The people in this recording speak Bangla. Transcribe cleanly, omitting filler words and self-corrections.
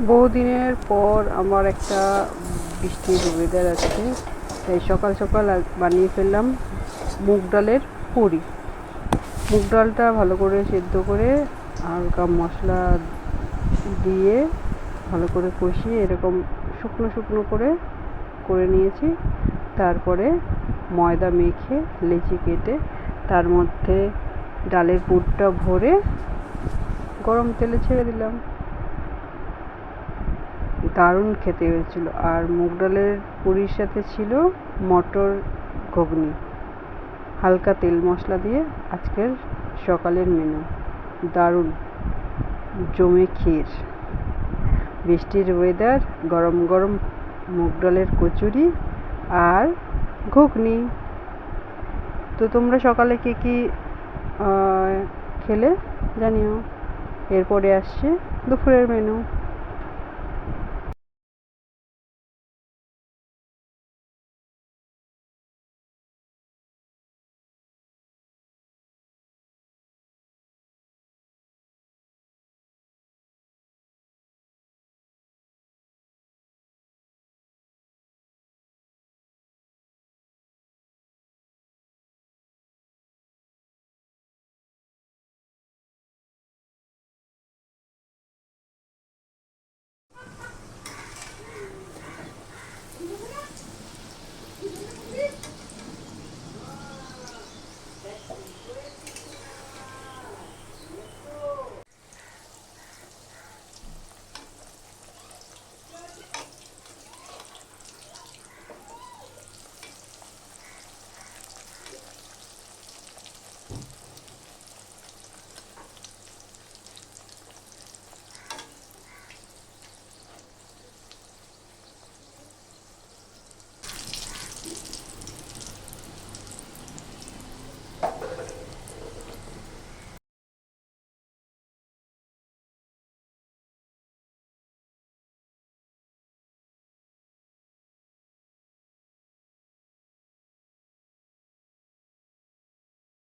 বহুদিনের পর আমার একটা বৃষ্টির ওয়েদার আছে, তাই সকাল সকাল বানিয়ে ফেললাম মুগ ডালের পুরি। মুগ ডালটা ভালো করে সেদ্ধ করে হালকা মশলা দিয়ে ভালো করে কষিয়ে এরকম শুকনো শুকনো করে নিয়েছি। তারপরে ময়দা মেখে লেচি কেটে তার মধ্যে ডালের পুরটা ভরে গরম তেলে ছেড়ে দিলাম। দারুণ খেতে হয়েছিল। আর মুগ ডালের পুরির সাথে ছিল মটর ঘুগনি, হালকা তেল মশলা দিয়ে আজকের সকালের মেনু। দারুণ জমে ক্ষীর, বৃষ্টির ওয়েদার, গরম গরম মুগ ডালের কচুরি আর ঘুগনি। তো তোমরা সকালে কে কী খেলে জানিও। এরপরে আসছে দুপুরের মেনু।